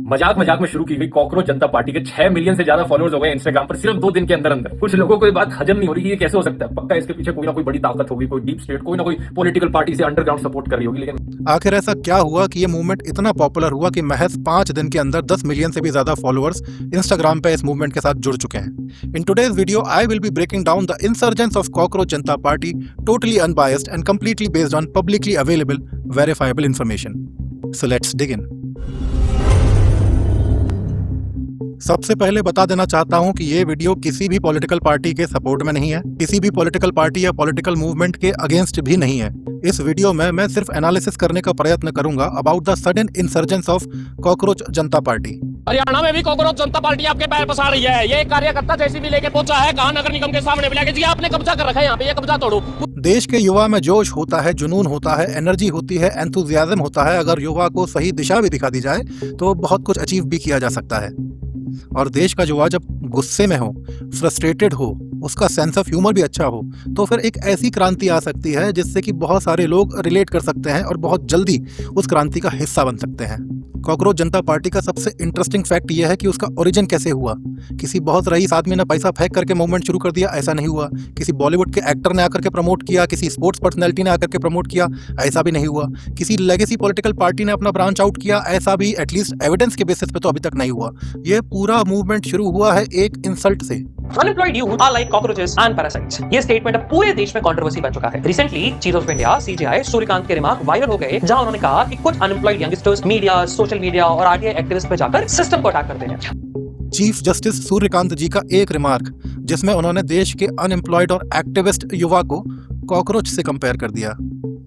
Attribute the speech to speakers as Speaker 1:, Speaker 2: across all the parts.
Speaker 1: मजाक मजाक में शुरू की गई कॉकरोच जनता पार्टी के 6 मिलियन से ज्यादा फॉलोअर्स हो गए इंस्टाग्राम पर सिर्फ 2 दिन के अंदर अंदर। कुछ लोगों को ये बात हजम नहीं हो रही कि ये कैसे हो सकता है। पक्का इसके पीछे कोई ना कोई बड़ी ताकत होगी, कोई डीप स्टेट, कोई ना कोई पॉलिटिकल पार्टी से अंडरग्राउंड सपोर्ट कर रही होगी। लेकिन
Speaker 2: आखिर ऐसा क्या हुआ कि ये मूवमेंट इतना पॉपुलर हुआ कि महज 5 दिन के अंदर 10 मिलियन से भी ज्यादा फॉलोअर्स इंस्टाग्राम पे इस मूवमेंट के साथ जुड़ चुके हैं। In today's video I will be breaking down the insurgence of cockroach Janata party, totally unbiased and completely based on publicly available verifiable information. So let's dig in. सबसे पहले बता देना चाहता हूं कि ये वीडियो किसी भी पॉलिटिकल पार्टी के सपोर्ट में नहीं है, किसी भी पॉलिटिकल पार्टी या पॉलिटिकल मूवमेंट के अगेंस्ट भी नहीं है। इस वीडियो में मैं सिर्फ एनालिसिस करने का प्रयत्न करूंगा about the sudden insurgents of cockroach Janata party.
Speaker 3: Haryana में भी कॉकरोच जनता पार्टी आपके पैर पसार रही है। ये कार्यकर्ता जैसी भी लेके पहुंचा है, कहा नगर निगम के सामने बुला के जी आपने कब्जा कर रखा है यहाँ पे, ये कब्जा तोड़ो।
Speaker 2: देश के युवा में जोश होता है, जुनून होता है, एनर्जी होती है, एंथुजियाज्म होता है। अगर युवा को सही दिशा भी दिखा दी जाए तो बहुत कुछ अचीव भी किया जा सकता है। और देश का युवा जब गुस्से में हो, फ्रस्ट्रेटेड हो, उसका सेंस ऑफ ह्यूमर भी अच्छा हो, तो फिर एक ऐसी क्रांति आ सकती है जिससे कि बहुत सारे लोग रिलेट कर सकते हैं और बहुत जल्दी उस क्रांति का हिस्सा बन सकते हैं। कॉकरोच जनता पार्टी का सबसे इंटरेस्टिंग फैक्ट यह है कि उसका ओरिजिन कैसे हुआ। किसी बहुत रईस आदमी ने पैसा फेंक करके मूवमेंट शुरू कर दिया, ऐसा नहीं हुआ। किसी बॉलीवुड के एक्टर ने आकर के प्रमोट किया, किसी स्पोर्ट्स पर्सनैलिटी ने आकर के प्रमोट किया, ऐसा भी नहीं हुआ। किसी लेगेसी पॉलिटिकल पार्टी ने अपना ब्रांच आउट किया, ऐसा भी एटलीस्ट एविडेंस के बेसिस पे तो अभी तक नहीं हुआ। ये पूरा मूवमेंट शुरू हुआ है एक इंसल्ट से।
Speaker 3: Unemployed youth are like cockroaches and parasites. ये स्टेटमेंट अब पूरे देश में कंट्रोवर्सी बन चुका है। Recently chief of India CJI Suryakant के रिमार्क वायरल हो गए, जहां उन्होंने कहा कि कुछ unemployed youngsters media, social media और आरटीआई एक्टिविस्ट पे जाकर सिस्टम को अटैक करते हैं।
Speaker 2: चीफ जस्टिस सूर्यकांत जी का एक रिमार्क जिसमें उन्होंने देश के अनएम्प्लॉयड और एक्टिविस्ट युवा को कॉकरोच से कंपेयर कर दिया।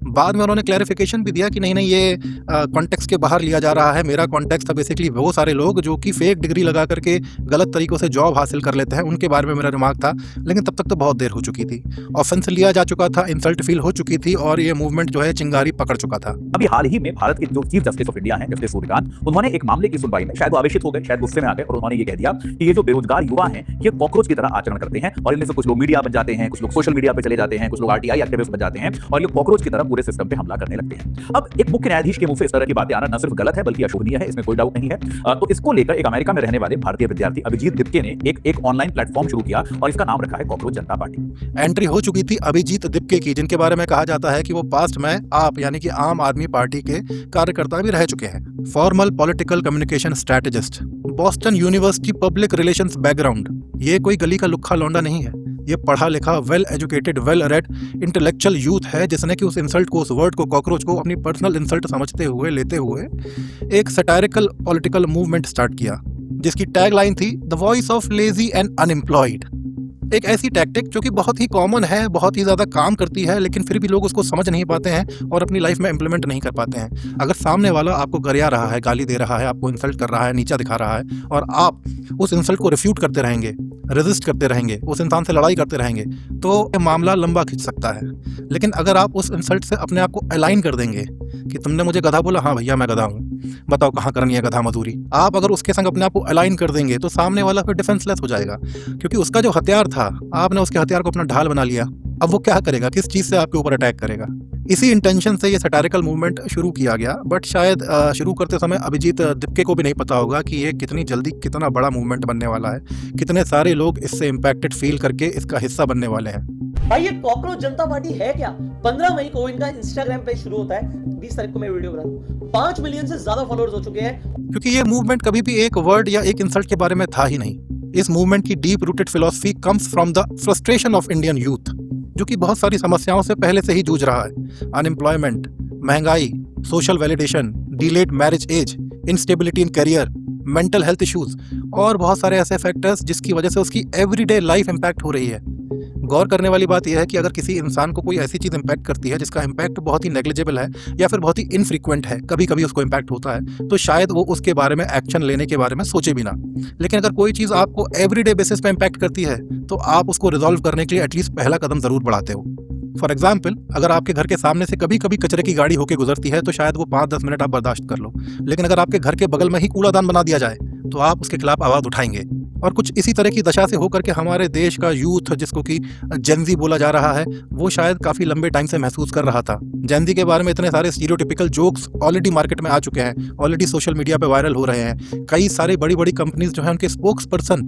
Speaker 2: बाद में उन्होंने क्लैरिफिकेशन भी दिया कि नहीं ये कॉन्टेक्स्ट के बाहर लिया जा रहा है। मेरा कॉन्टेक्स्ट था बेसिकली वो सारे लोग जो कि फेक डिग्री लगा करके गलत तरीकों से जॉब हासिल कर लेते हैं, उनके बारे में मेरा रिमार्क था। लेकिन तब तक तो बहुत देर हो चुकी थी, ऑफेंस लिया जा चुका था, इंसल्ट फील हो चुकी थी और ये मूवमेंट जो है चिंगारी पकड़ चुका था।
Speaker 4: अभी हाल ही में भारत के जो चीफ जस्टिस ऑफ इंडिया हैं, जस्टिस सूर्यकांत, उन्होंने एक मामले की सुनवाई में शायद वो आवेशित हो गए, शायद गुस्से में आ गए और उन्होंने ये कह दिया कि ये जो बेरोजगार युवा हैं ये कॉकरोच की तरह आचरण करते हैं और इनमें से कुछ लोग मीडिया बन जाते हैं, कुछ लोग सोशल मीडिया पे चले जाते हैं, कुछ लोग आरटीआई एक्टिविस्ट बन जाते हैं और ये कॉकरोच की तरह पूरे सिस्टम पे हमला करने लगते हैं। अब एक मुख्य न्यायाधीश के मुंह से इस तरह की बातें आना न सिर्फ गलत है बल्कि अशोभनीय है, इसमें कोई डाउट नहीं है। तो इसको लेकर एक अमेरिका में रहने वाले भारतीय विद्यार्थी अभिजीत दिप्के ने एक ऑनलाइन प्लेटफॉर्म शुरू किया और इसका नाम रखा है कॉकरोच जनता पार्टी।
Speaker 2: एंट्री हो चुकी थी अभिजीत दिप्के की, जिनके बारे में कहा जाता है कि वो पास्ट में आप यानी कि आम आदमी पार्टी के कार्यकर्ता भी रह चुके हैं। Formal political communication strategist, Boston university public relations background. ये कोई गली का लुक्खा लौंडा नहीं है, ये पढ़ा लिखा, well educated, well read, intellectual youth है जिसने कि उस इंसल्ट को, उस वर्ड को, कॉकरोच को अपनी पर्सनल इंसल्ट समझते हुए, लेते हुए एक सटायरिकल पॉलिटिकल मूवमेंट स्टार्ट किया जिसकी टैगलाइन थी the voice of lazy and unemployed. एक ऐसी टैक्टिक जो कि बहुत ही कॉमन है, बहुत ही ज़्यादा काम करती है, लेकिन फिर भी लोग उसको समझ नहीं पाते हैं और अपनी लाइफ में इम्प्लीमेंट नहीं कर पाते हैं। अगर सामने वाला आपको गरिया रहा है, गाली दे रहा है, आपको इंसल्ट कर रहा है, नीचा दिखा रहा है और आप उस इंसल्ट को रिफ्यूट करते रहेंगे, रेजिस्ट करते रहेंगे, उस इंसान से लड़ाई करते रहेंगे, तो ये मामला लंबा खिंच सकता है। लेकिन अगर आप उस इंसल्ट से अपने आप को अलाइन कर देंगे कि तुमने मुझे गधा बोला, हाँ भैया मैं गधा हूँ, बताओ कहाँ करनी है गधा मजदूरी, आप अगर उसके संग अपने आप को अलाइन कर देंगे तो सामने वाला फिर डिफेंसलेस हो जाएगा, क्योंकि उसका जो हथियार था आपने उसके हथियार को अपना ढाल बना लिया। अब वो क्या करेगा, किस चीज़ से आपके ऊपर अटैक करेगा। इसी इंटेंशन से ये सटारिकल मूवमेंट शुरू किया गया, बट शायद शुरू करते समय अभिजीत दिप्के को भी नहीं पता होगा कि ये कितनी जल्दी कितना बड़ा मूवमेंट बनने वाला है, कितने सारे लोग इससे इम्पैक्टेड फील करके इसका हिस्सा बनने वाले हैं।
Speaker 5: भाई ये कॉकरोच जनता पार्टी है क्या? 15 मई को इनका इंस्टाग्राम पेज शुरू होता है, 20 तारीख को मैं वीडियो बना दूं। 5 मिलियन से ज्यादा फॉलोअर्स हो चुके हैं।
Speaker 2: क्योंकि ये मूवमेंट कभी भी एक वर्ड या एक इंसल्ट के बारे में था ही नहीं। इस मूवमेंट की deep rooted philosophy comes from the frustration of Indian youth, जो कि बहुत सारी समस्याओं से पहले से ही जूझ रहा है। अनएम्प्लॉयमेंट, महंगाई, social validation, delayed marriage age, instability in career, mental health issues और बहुत सारे ऐसे फैक्टर्स जिसकी वजह से उसकी एवरीडे लाइफ इम्पैक्ट हो रही है। गौर करने वाली बात यह है कि अगर किसी इंसान को कोई ऐसी चीज़ इम्पैक्ट करती है जिसका इम्पैक्ट बहुत ही नेग्लिजिबल है या फिर बहुत ही इनफ्रीक्वेंट है, कभी कभी उसको इम्पैक्ट होता है, तो शायद वो उसके बारे में एक्शन लेने के बारे में सोचे भी ना। लेकिन अगर कोई चीज़ आपको एवरीडे बेसिस पे इम्पैक्ट करती है तो आप उसको रिजॉल्व करने के लिए एटलीस्ट पहला कदम ज़रूर बढ़ाते हो। फॉर एग्जाम्पल, अगर आपके घर के सामने से कभी कभी कचरे की गाड़ी होकर गुजरती है तो शायद वो 5-10 मिनट आप बर्दाश्त कर लो, लेकिन अगर आपके घर के बगल में ही कूड़ादान बना दिया जाए तो आप उसके खिलाफ आवाज़ उठाएंगे। और कुछ इसी तरह की दशा से होकर के हमारे देश का यूथ, जिसको कि जेनजी बोला जा रहा है, वो शायद काफ़ी लंबे टाइम से महसूस कर रहा था। जेनजी के बारे में इतने सारे स्टीरियोटिपिकल जोक्स ऑलरेडी मार्केट में आ चुके हैं, ऑलरेडी सोशल मीडिया पे वायरल हो रहे हैं। कई सारे बड़ी बड़ी कंपनीज जो हैं उनके स्पोक्स पर्सन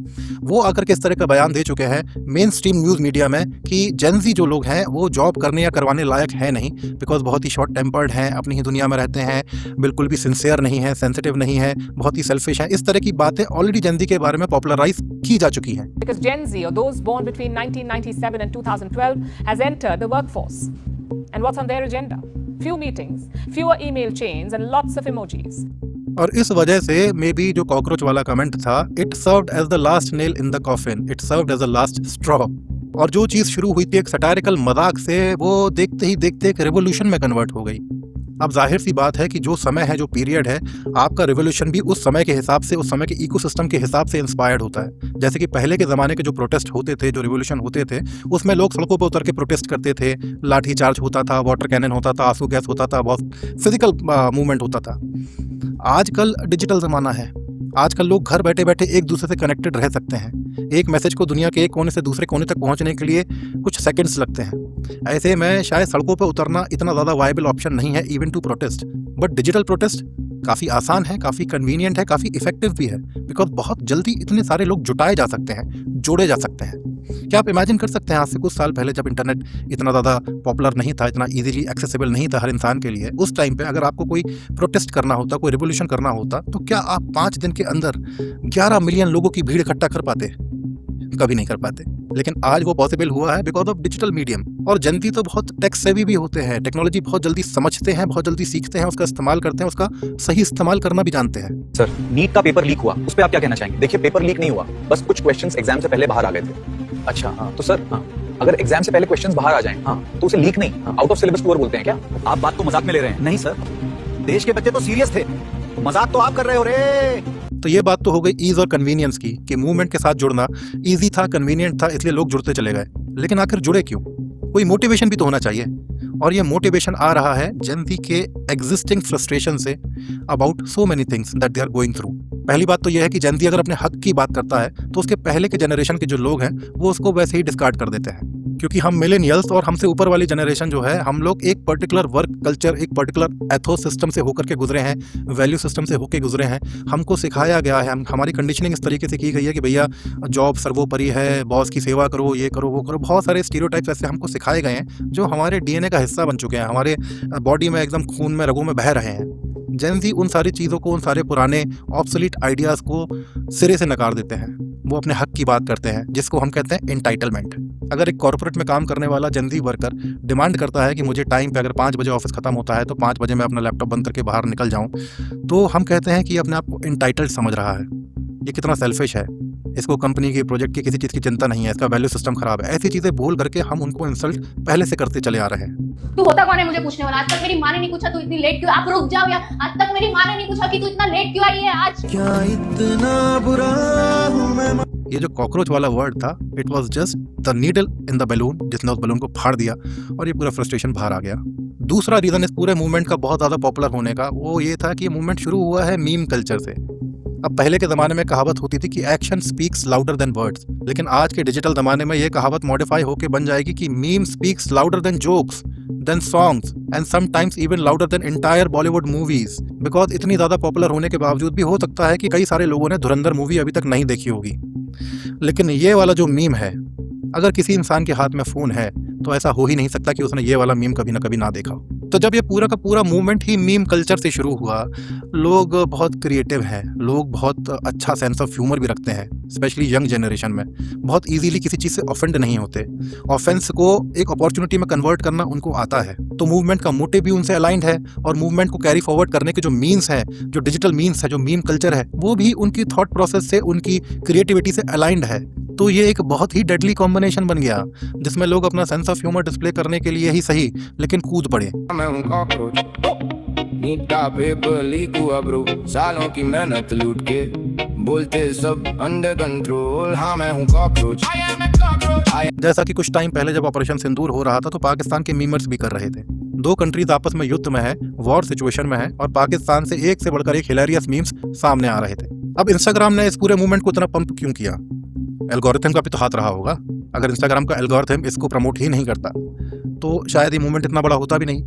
Speaker 2: वो आकर के इस तरह का बयान दे चुके हैं मेन स्ट्रीम न्यूज़ मीडिया में कि जेनजी जो लोग हैं वो जॉब करने या करवाने लायक है नहीं, बिकॉज बहुत ही शॉर्ट टेम्पर्ड हैं, अपनी ही दुनिया में रहते हैं, बिल्कुल भी सिंसियर नहीं है, सेंसिटिव नहीं है, बहुत ही सेल्फिश हैं। इस तरह की बातें ऑलरेडी जेनजी के बारे में पॉपुलराइज की जा चुकी हैं।
Speaker 6: Because Gen Z, or those born between 1997 and 2012, has entered the workforce. And what's on their agenda? Few meetings, fewer email chains, and lots of emojis.
Speaker 2: और इस वजह से मे बी जो कॉकरोच वाला कमेंट था, it served as the last nail in the coffin, it served as the last straw. और जो चीज़ शुरू हुई थी एक सटारिकल मजाक से, वो देखते ही देखते एक रेवोल्यूशन में कन्वर्ट हो गई। अब जाहिर सी बात है कि जो समय है, जो पीरियड है, आपका रिवोल्यूशन भी उस समय के हिसाब से, उस समय के इकोसिस्टम के हिसाब से इंस्पायर्ड होता है। जैसे कि पहले के ज़माने के जो प्रोटेस्ट होते थे, जो रिवोल्यूशन होते थे, उसमें लोग सड़कों पर उतर के प्रोटेस्ट करते थे, लाठी चार्ज होता था, वाटर कैनन होता था, आंसू गैस होता था, बहुत फिजिकल मूवमेंट होता था। आजकल डिजिटल ज़माना है, आजकल लोग घर बैठे बैठे एक दूसरे से कनेक्टेड रह सकते हैं। एक मैसेज को दुनिया के एक कोने से दूसरे कोने तक पहुंचने के लिए कुछ सेकंड्स लगते हैं। ऐसे में शायद सड़कों पर उतरना इतना ज़्यादा वायबल ऑप्शन नहीं है even to protest, but digital protest काफ़ी आसान है, काफ़ी कन्वीनियंट है, काफ़ी इफेक्टिव भी है, बिकॉज बहुत जल्दी इतने सारे लोग जुटाए जा सकते हैं, जोड़े जा सकते हैं। क्या आप इमेजिन कर सकते हैं आज से कुछ साल पहले जब इंटरनेट इतना ज़्यादा पॉपुलर नहीं था, इतना इजीली एक्सेसिबल नहीं था हर इंसान के लिए, उस टाइम पे अगर आपको कोई प्रोटेस्ट करना होता, कोई रिवोल्यूशन करना होता, तो क्या आप 5 दिन के अंदर 11 मिलियन लोगों की भीड़ इकट्ठा कर पाते? कभी नहीं कर पाते। लेकिन आज वो पॉसिबल हुआ है बिकॉज ऑफ डिजिटल मीडियम। और जनती तो बहुत टेक सेवी भी होते हैं, टेक्नोलॉजी बहुत जल्दी समझते हैं, बहुत जल्दी सीखते हैं, उसका इस्तेमाल करते हैं, उसका सही इस्तेमाल करना भी जानते हैं।
Speaker 4: सर, नीट का पेपर लीक हुआ, उस पर आप क्या कहना चाहेंगे? देखिए, पेपर लीक नहीं हुआ, बस कुछ क्वेश्चंस एग्जाम से पहले बाहर आ गए थे। अच्छा, हाँ, तो सर, हाँ, अगर एग्जाम से पहले क्वेश्चंस बाहर आ जाएं, हाँ, तो उसे लीक नहीं, आउट ऑफ सिलेबस पेपर बोलते हैं क्या? आप बात को मजाक में ले रहे हैं? नहीं सर, देश के बच्चे तो सीरियस थे, मजाक तो आप कर रहे हो रे।
Speaker 2: तो ये बात तो हो गई ईज और कन्वीनियंस की, कि मूवमेंट के साथ जुड़ना ईजी था, कन्वीनियंट था, इसलिए लोग जुड़ते चले गए। लेकिन आखिर जुड़े क्यों? कोई मोटिवेशन भी तो होना चाहिए, और ये मोटिवेशन आ रहा है जेन ज़ी के एग्जिस्टिंग फ्रस्ट्रेशन से about so many things that they are going through. पहली बात तो यह है कि जेन ज़ी अगर अपने हक की बात करता है तो उसके पहले के जनरेशन के जो लोग हैं वो उसको वैसे ही डिस्कार्ड कर देते हैं, क्योंकि हम मिलेनियल्स और हमसे ऊपर वाली जनरेशन जो है, हम लोग एक पर्टिकुलर वर्क कल्चर, एक पर्टिकुलर एथोस सिस्टम से होकर के गुजरे हैं, वैल्यू सिस्टम से होकर गुजरे हैं। हमको सिखाया गया है, हमारी कंडीशनिंग इस तरीके से की गई है कि भैया जॉब सर्वोपरि है, बॉस की सेवा करो, ये करो, वो करो। बहुत सारे स्टीरियोटाइप्स ऐसे हमको सिखाए गए हैं जो हमारे डीएनए का हिस्सा बन चुके हैं, हमारे बॉडी में एकदम खून में, रगों में बह रहे हैं। जेन ज़ी उन सारी चीज़ों को, उन सारे पुराने ऑब्सोलीट आइडियाज़ को सिरे से नकार देते हैं। वो अपने हक की बात करते हैं, जिसको हम कहते हैं एंटाइटलमेंट। अगर एक कॉर्पोरेट में काम करने वाला जेन ज़ी वर्कर डिमांड करता है कि मुझे टाइम पे, अगर 5 बजे ऑफिस खत्म होता है तो 5 बजे मैं अपना लैपटॉप बंद करके बाहर निकल जाऊं, तो हम कहते हैं कि अपने आप को एंटाइटल्ड समझ रहा है। ये कितना सेल्फिश है, इसको कंपनी के प्रोजेक्ट की किसी चीज़ की चिंता नहीं है, इसका वैल्यू सिस्टम खराब है। ऐसी चीज़ें बोल करके हम उनको इंसल्ट पहले से करते चले आ रहे हैं।
Speaker 7: तू होता कौन है मुझे पूछने वाला? आज तक मेरी माँ ने नहीं पूछा तू इतनी लेट क्यों? आप रुक जाओ यार, आज तक मेरी माँ ने नहीं पूछा कि तू इतना लेट क्यों आई है आज।
Speaker 8: क्या इतना बुरा हूं मैं?
Speaker 2: ये जो कॉकरोच वाला वर्ड था, it was just the needle in the balloon, जिसने उस बैलून को फाड़ दिया और ये पूरा फ्रस्ट्रेशन बाहर आ गया। दूसरा रीज़न इस पूरे मूवमेंट का बहुत ज़्यादा पॉपुलर होने का वो ये था कि ये मूवमेंट शुरू हुआ है मीम कल्चर से। अब पहले के ज़माने में कहावत होती थी कि action speaks louder than words, लेकिन आज के डिजिटल ज़माने में ये कहावत मॉडिफाई होकर बन जाएगी कि meme speaks louder than jokes, then songs, and sometimes even louder than entire Bollywood movies. Because इतनी ज़्यादा पॉपुलर होने के बावजूद भी हो सकता है कि कई सारे लोगों ने धुरंधर मूवी अभी तक नहीं देखी होगी, लेकिन ये वाला जो मीम है, अगर किसी इंसान के हाथ में फ़ोन है तो ऐसा हो ही नहीं सकता कि उसने ये वाला मीम कभी ना कभी ना देखा हो। तो जब ये पूरा का पूरा मूवमेंट ही मीम कल्चर से शुरू हुआ, लोग बहुत क्रिएटिव हैं, लोग बहुत अच्छा सेंस ऑफ ह्यूमर भी रखते हैं, स्पेशली यंग जनरेशन में बहुत इजीली किसी चीज़ से ऑफेंड नहीं होते। ऑफेंस को एक अपॉर्चुनिटी में कन्वर्ट करना उनको आता है। तो मूवमेंट का मोटिव भी उनसे अलाइंड है, और मूवमेंट को कैरी फॉरवर्ड करने के जो मीन्स हैं, जो डिजिटल मीन्स है, जो मीम कल्चर है, वो भी उनकी थॉट प्रोसेस से, उनकी क्रिएटिविटी से अलाइंड है। तो ये एक बहुत ही डेडली कॉम्बिनेशन बन गया, जिसमें लोग अपना सेंस ऑफ ह्यूमर डिस्प्ले करने के लिए ही सही, लेकिन कूद पड़े।
Speaker 8: मैं हूं कॉकरोच, नीट का पेपर लीक हुआ ब्रो, सालों की मेहनत लूट के बोलते सब अंडर कंट्रोल। हाँ मैं हूं कॉकरोच।
Speaker 2: जैसा कि कुछ टाइम पहले जब ऑपरेशन सिंदूर हो रहा था तो पाकिस्तान के मीमर्स भी कर रहे थे। 2 कंट्रीज आपस में युद्ध में है, वॉर सिचुएशन में है, और पाकिस्तान से एक से बढ़कर एक हिलेरियस मीम्स सामने आ रहे थे। अब इंस्टाग्राम ने इस पूरे मूवमेंट को इतना पंप क्यों किया? एल्गोरिथम का भी तो हाथ रहा होगा। अगर इंस्टाग्राम का एल्गोरिथम इसको प्रमोट ही नहीं करता तो शायद ये मूवमेंट इतना बड़ा होता भी नहीं।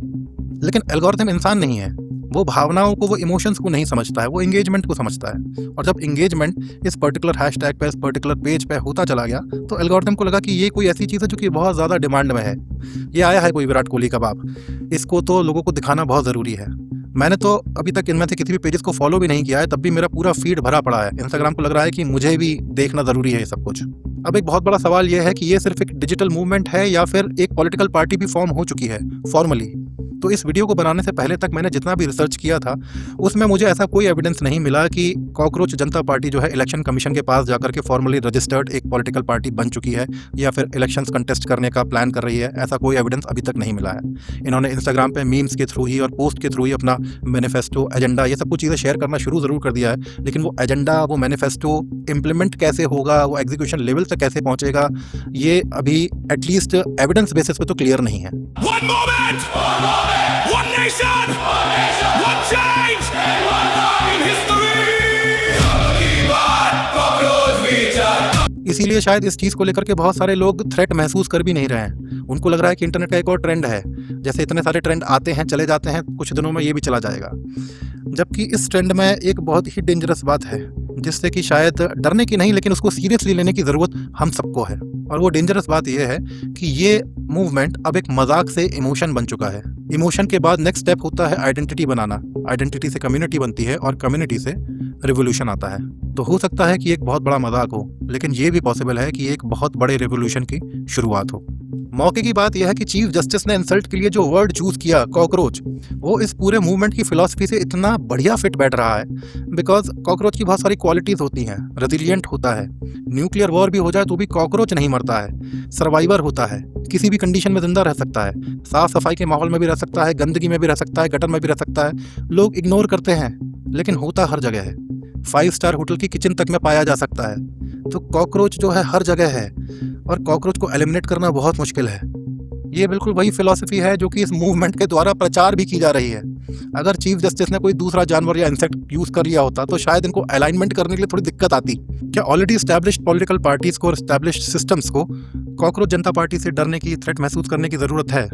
Speaker 2: लेकिन एल्गोरिथम इंसान नहीं है, वो भावनाओं को, वो इमोशंस को नहीं समझता है, वो एंगेजमेंट को समझता है। और जब एंगेजमेंट इस पर्टिकुलर हैशटैग पे, इस पर्टिकुलर पेज पे होता चला गया तो एल्गोरिथम को लगा कि ये कोई ऐसी चीज़ है जो कि बहुत ज़्यादा डिमांड में है। ये आया है कोई विराट कोहली का बाप, इसको तो लोगों को दिखाना बहुत ज़रूरी है। मैंने तो अभी तक इनमें से किसी भी पेजेस को फॉलो भी नहीं किया है, तब भी मेरा पूरा फीड भरा पड़ा है। इंस्टाग्राम को लग रहा है कि मुझे भी देखना ज़रूरी है ये सब कुछ। अब एक बहुत बड़ा सवाल ये है कि ये सिर्फ एक डिजिटल मूवमेंट है या फिर एक पॉलिटिकल पार्टी भी फॉर्म हो चुकी है फॉर्मली। तो इस वीडियो को बनाने से पहले तक मैंने जितना भी रिसर्च किया था उसमें मुझे ऐसा कोई एविडेंस नहीं मिला कि कॉकरोच जनता पार्टी जो है इलेक्शन कमीशन के पास जाकर के फॉर्मली रजिस्टर्ड एक पॉलिटिकल पार्टी बन चुकी है या फिर इलेक्शंस कंटेस्ट करने का प्लान कर रही है। ऐसा कोई एविडेंस अभी तक नहीं मिला है। इन्होंने इंस्टाग्राम पे मीम्स के थ्रू ही और पोस्ट के थ्रू ही अपना मैनिफेस्टो, एजेंडा, ये सब कुछ चीज़ें शेयर करना शुरू ज़रूर कर दिया है, लेकिन वो एजेंडा, वो मैनिफेस्टो इम्प्लीमेंट कैसे होगा, वो एग्जीक्यूशन लेवल तक कैसे पहुँचेगा, ये अभी एटलीस्ट एविडेंस बेसिस पे तो क्लियर नहीं है।
Speaker 8: One moment! One nation! One change! In history!
Speaker 2: इसीलिए शायद इस चीज़ को लेकर के बहुत सारे लोग थ्रेट महसूस कर भी नहीं रहे हैं। उनको लग रहा है कि इंटरनेट का एक और ट्रेंड है, जैसे इतने सारे ट्रेंड आते हैं चले जाते हैं, कुछ दिनों में ये भी चला जाएगा। जबकि इस ट्रेंड में एक बहुत ही डेंजरस बात है जिससे कि शायद डरने की नहीं लेकिन उसको सीरियसली लेने की ज़रूरत हम सबको है। और वो डेंजरस बात यह है कि ये मूवमेंट अब एक मजाक से इमोशन बन चुका है। इमोशन के बाद नेक्स्ट स्टेप होता है आइडेंटिटी बनाना। आइडेंटिटी से कम्युनिटी बनती है और कम्युनिटी से रिवोल्यूशन आता है। तो हो सकता है कि एक बहुत बड़ा मजाक हो, लेकिन ये भी पॉसिबल है कि एक बहुत बड़े रिवोल्यूशन की शुरुआत हो। मौके की बात यह है कि चीफ जस्टिस ने इंसल्ट के लिए जो वर्ड चूज किया कॉकरोच, वो इस पूरे मूवमेंट की फिलॉसफी से इतना बढ़िया फिट बैठ रहा है। बिकॉज कॉकरोच की बहुत सारी क्वालिटीज होती हैं। रेजिलिएंट होता है, न्यूक्लियर वॉर भी हो जाए तो भी कॉकरोच नहीं मरता है, सर्वाइवर होता है, किसी भी कंडीशन में जिंदा रह सकता है, साफ सफाई के माहौल में भी रह सकता है, गंदगी में भी रह सकता है, गटर में भी रह सकता है। लोग इग्नोर करते हैं लेकिन होता हर जगह है। 5 स्टार होटल की किचन तक में पाया जा सकता है। तो कॉकरोच जो है हर जगह है और कॉकरोच को एलिमिनेट करना बहुत मुश्किल है। ये बिल्कुल वही फिलॉसफी है जो कि इस मूवमेंट के द्वारा प्रचार भी की जा रही है। अगर चीफ जस्टिस ने कोई दूसरा जानवर या इंसेक्ट यूज कर लिया होता तो शायद इनको अलाइनमेंट करने के लिए थोड़ी दिक्कत आती। क्या ऑलरेडी स्टैब्लिश्ड पॉलिटिकल पार्टीज को और स्टैब्लिश्ड सिस्टम्स को कॉकरोच जनता पार्टी से डरने की, थ्रेट महसूस करने की जरूरत है?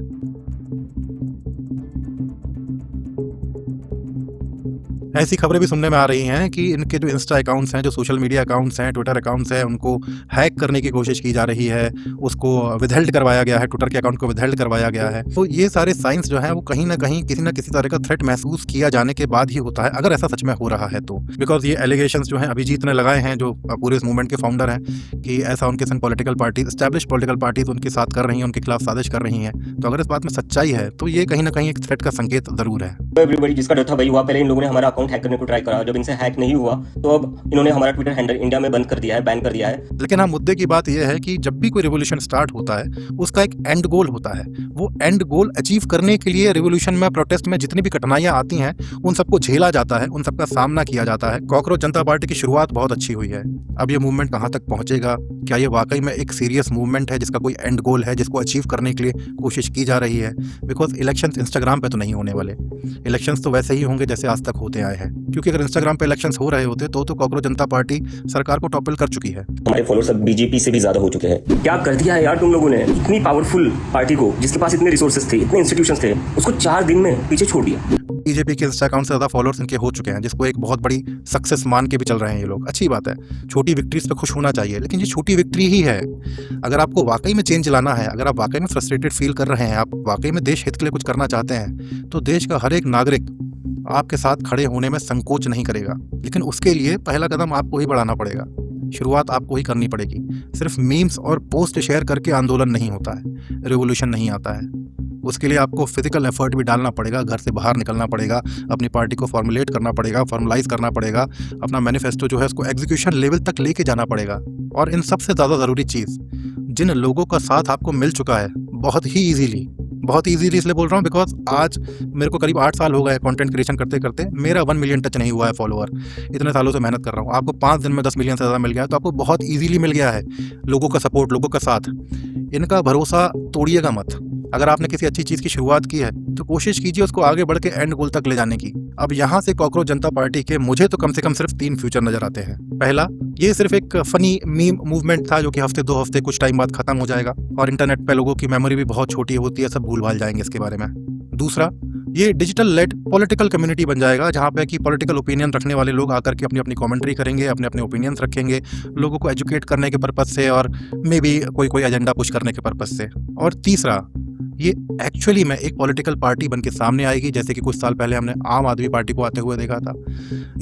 Speaker 2: ऐसी खबरें भी सुनने में आ रही हैं कि इनके जो इंस्टा अकाउंट्स हैं, जो सोशल मीडिया अकाउंट्स हैं, ट्विटर अकाउंट्स हैं, उनको हैक करने की कोशिश की जा रही है, उसको विदहेल्ड करवाया गया है, ट्विटर के अकाउंट को विदहेल्ड करवाया गया है। तो ये सारे साइंस जो हैं वो कहीं ना कहीं किसी न किसी तरह का थ्रेट महसूस किया जाने के बाद ही होता है, अगर ऐसा सच में हो रहा है तो। बिकॉज ये एलिगेशंस जो हैं अभिजीत ने लगाए हैं, जो पूरे इस मूवमेंट के फाउंडर हैं, कि ऐसा उनके संग political party, established political parties उनके साथ कर रही हैं, उनके खिलाफ साजिश कर रही हैं। तो अगर इस बात में सच्चाई है तो ये कहीं ना कहीं एक थ्रेट का संकेत जरूर है।
Speaker 9: एवरीबॉडी जिसका डर था वही हुआ। पहले इन लोगों ने हमारा अकाउंट हैक करने को ट्राई करा, जब इनसे हैक नहीं हुआ तो अब इन्होंने हमारा ट्विटर हैंडल इंडिया में बंद कर दिया है, बैन कर दिया है।
Speaker 2: लेकिन हाँ, मुद्दे की बात यह है कि जब भी कोई रिवोल्यूशन स्टार्ट होता है उसका एक एंड गोल होता है। वो एंड गोल अचीव करने के लिए रिवोल्यूशन में, प्रोटेस्ट में जितनी भी कठिनाइयां आती हैं उन सबको झेला जाता है, उन सबका सामना किया जाता है। कॉकरोच जनता पार्टी की शुरुआत बहुत अच्छी हुई है। अब ये मूवमेंट कहाँ तक पहुंचेगा? क्या ये वाकई में एक सीरियस मूवमेंट है जिसका कोई एंड गोल है, जिसको अचीव करने के लिए कोशिश की जा रही है? बिकॉज इलेक्शंस इंस्टाग्राम पे तो नहीं होने वाले। इलेक्शंस तो वैसे ही होंगे जैसे आज तक होते आए हैं, क्योंकि अगर इंस्टाग्राम पे इलेक्शंस हो रहे होते तो कॉकरोच जनता पार्टी सरकार को टॉपल कर चुकी है।
Speaker 9: हमारे फॉलोअर्स अब बीजेपी से भी ज्यादा हो चुके हैं। क्या कर दिया है यार तुम लोगों ने? इतनी पावरफुल पार्टी को, जिसके पास इतने रिसोर्सेज थे, इतने इंस्टीट्यूशंस थे, उसको 4 दिन में पीछे छोड़ दिया।
Speaker 2: बीजेपी के इंस्टा अकाउंट से ज़्यादा फॉलोअर्स इनके हो चुके हैं, जिसको एक बहुत बड़ी सक्सेस मान के भी चल रहे हैं ये लोग। अच्छी बात है, छोटी विक्ट्रीज पे खुश होना चाहिए, लेकिन ये छोटी विक्ट्री ही है। अगर आपको वाकई में चेंज लाना है, अगर आप वाकई में फ्रस्ट्रेटेड फील कर रहे हैं, आप वाकई में देश हित के लिए कुछ करना चाहते हैं, तो देश का हर एक नागरिक आपके साथ खड़े होने में संकोच नहीं करेगा। लेकिन उसके लिए पहला कदम आपको ही बढ़ाना पड़ेगा, शुरुआत आपको ही करनी पड़ेगी। सिर्फ मीम्स और पोस्ट शेयर करके आंदोलन नहीं होता है, रिवोल्यूशन नहीं आता है। उसके लिए आपको फिजिकल एफर्ट भी डालना पड़ेगा, घर से बाहर निकलना पड़ेगा, अपनी पार्टी को फॉर्मुलेट करना पड़ेगा, फॉर्मलाइज करना पड़ेगा, अपना मैनिफेस्टो जो है उसको एग्जीक्यूशन लेवल तक लेके जाना पड़ेगा। और इन सबसे ज़्यादा ज़रूरी चीज़, जिन लोगों का साथ आपको मिल चुका है बहुत ही ईजीली इसलिए बोल रहा हूँ बिकॉज आज मेरे को करीब 8 साल हो गए कंटेंट क्रिएशन करते करते, मेरा 1 मिलियन टच नहीं हुआ है फॉलोअर। इतने सालों से मेहनत कर रहा हूँ, आपको 5 दिन में 10 मिलियन से ज़्यादा मिल गया है, तो आपको बहुत ईजीली मिल गया है लोगों का सपोर्ट, लोगों का साथ। इनका भरोसा तोड़िएगा मत। अगर आपने किसी अच्छी चीज़ की शुरुआत की है तो कोशिश कीजिए उसको आगे बढ़ के एंड गोल तक ले जाने की। अब यहाँ से कॉकरोच जनता पार्टी के मुझे तो कम से कम सिर्फ 3 फ्यूचर नजर आते हैं। पहला, ये सिर्फ एक फनी मीम मूवमेंट था जो कि हफ्ते 2 हफ्ते कुछ टाइम बाद खत्म हो जाएगा और इंटरनेट पे लोगों की मेमोरी भी बहुत छोटी होती है, सब भूल भाल जाएंगे इसके बारे में। दूसरा, ये डिजिटल लेड पॉलिटिकल कम्युनिटी बन जाएगा जहाँ पे कि पॉलिटिकल ओपिनियन रखने वाले लोग आकर के अपनी अपनी कमेंट्री करेंगे, अपने अपने ओपिनियंस रखेंगे, लोगों को एजुकेट करने के पर्पज़ से और मे बी कोई एजेंडा पुश करने के पर्पज़ से। और तीसरा, ये एक्चुअली में एक पॉलिटिकल पार्टी बन के सामने आएगी, जैसे कि कुछ साल पहले हमने आम आदमी पार्टी को आते हुए देखा था।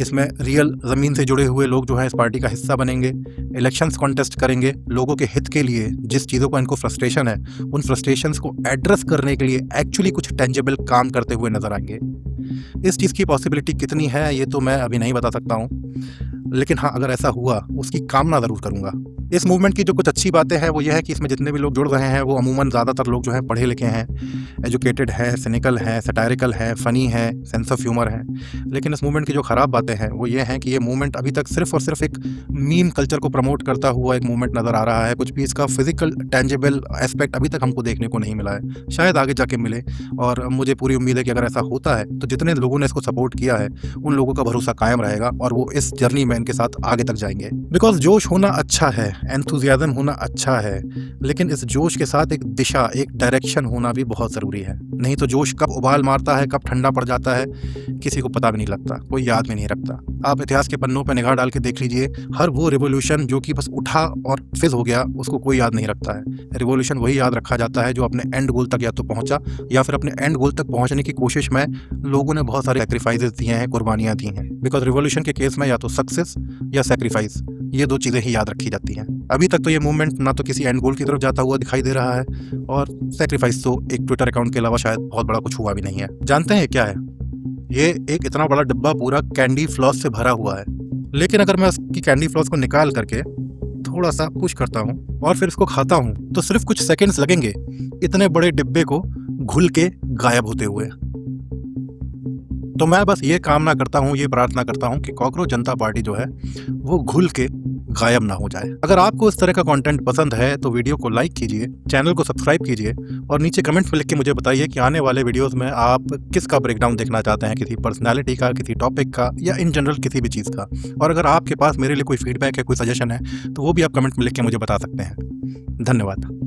Speaker 2: इसमें रियल ज़मीन से जुड़े हुए लोग जो हैं इस पार्टी का हिस्सा बनेंगे, इलेक्शंस कॉन्टेस्ट करेंगे, लोगों के हित के लिए जिस चीज़ों को इनको फ्रस्ट्रेशन है उन फ्रस्ट्रेशंस को एड्रेस करने के लिए एक्चुअली कुछ टेंजिबल काम करते हुए नजर आएंगे। इस चीज़ की पॉसिबिलिटी कितनी है ये तो मैं अभी नहीं बता सकता हूँ, लेकिन हाँ, अगर ऐसा हुआ उसकी कामना ज़रूर करूँगा। इस मूवमेंट की जो कुछ अच्छी बातें हैं वो ये है कि इसमें जितने भी लोग जुड़ रहे हैं वो अमूमन ज़्यादातर लोग जो हैं पढ़े लिखे हैं, एजुकेटेड हैं, सिनिकल हैं, सटायरिकल हैं, फ़नी हैं, सेंस ऑफ ह्यूमर है। लेकिन इस मूवमेंट की जो ख़राब बातें हैं वो ये हैं कि ये मूवमेंट अभी तक सिर्फ और सिर्फ एक मीम कल्चर को प्रमोट करता हुआ एक मूवमेंट नज़र आ रहा है। कुछ भी इसका फिजिकल टेंजिबल एस्पेक्ट अभी तक हमको देखने को नहीं मिला है, शायद आगे जाके मिले। और मुझे पूरी उम्मीद है कि अगर ऐसा होता है तो जितने लोगों ने इसको सपोर्ट किया है उन लोगों का भरोसा कायम रहेगा और वो इस जर्नी में इनके साथ आगे तक जाएंगे। बिकॉज जोश होना अच्छा है, एंथुजियाज्म होना अच्छा है, लेकिन इस जोश के साथ एक दिशा, एक डायरेक्शन होना भी बहुत ज़रूरी है। नहीं तो जोश कब उबाल मारता है, कब ठंडा पड़ जाता है, किसी को पता भी नहीं लगता, कोई याद में नहीं रखता। आप इतिहास के पन्नों पर निगाह डाल के देख लीजिए, हर वो रिवोल्यूशन जो कि बस उठा और फिज हो गया उसको कोई याद नहीं रखता है। रिवोल्यूशन वही याद रखा जाता है जो अपने एंड गोल तक या तो पहुंचा या फिर अपने एंड गोल तक पहुंचने की कोशिश में लोगों ने बहुत सारे सेक्रीफाइसेस दिए हैं, कुर्बानियाँ दी हैं। बिकॉज रिवोल्यूशन के केस में या तो सक्सेस या सेक्रीफाइस, ये 2 चीज़ें ही याद रखी जाती हैं। अभी तक तो ये मूवमेंट ना तो किसी एंड गोल की तरफ जाता हुआ दिखाई दे रहा है और सेक्रीफाइस तो एक ट्विटर अकाउंट के अलावा शायद बहुत बड़ा कुछ हुआ भी नहीं है। जानते हैं क्या है? ये एक इतना बड़ा डिब्बा पूरा कैंडी फ्लॉस से भरा हुआ है, लेकिन अगर मैं उसकी कैंडी फ्लॉस को निकाल करके थोड़ा सा पुश करता हूँ और फिर इसको खाता हूँ तो सिर्फ कुछ सेकंड्स लगेंगे इतने बड़े डिब्बे को घुल के गायब होते हुए। तो मैं बस ये कामना करता हूँ, ये प्रार्थना करता हूँ कि कॉकरोच जनता पार्टी जो है वो घुल के गायब ना हो जाए। अगर आपको इस तरह का कंटेंट पसंद है तो वीडियो को लाइक कीजिए, चैनल को सब्सक्राइब कीजिए और नीचे कमेंट्स में लिख के मुझे बताइए कि आने वाले वीडियोस में आप किसका ब्रेकडाउन देखना चाहते हैं, किसी पर्सनैलिटी का, किसी टॉपिक का या इन जनरल किसी भी चीज़ का। और अगर आपके पास मेरे लिए कोई फीडबैक है, कोई सजेशन है तो वो भी आप कमेंट में लिख के मुझे बता सकते हैं। धन्यवाद।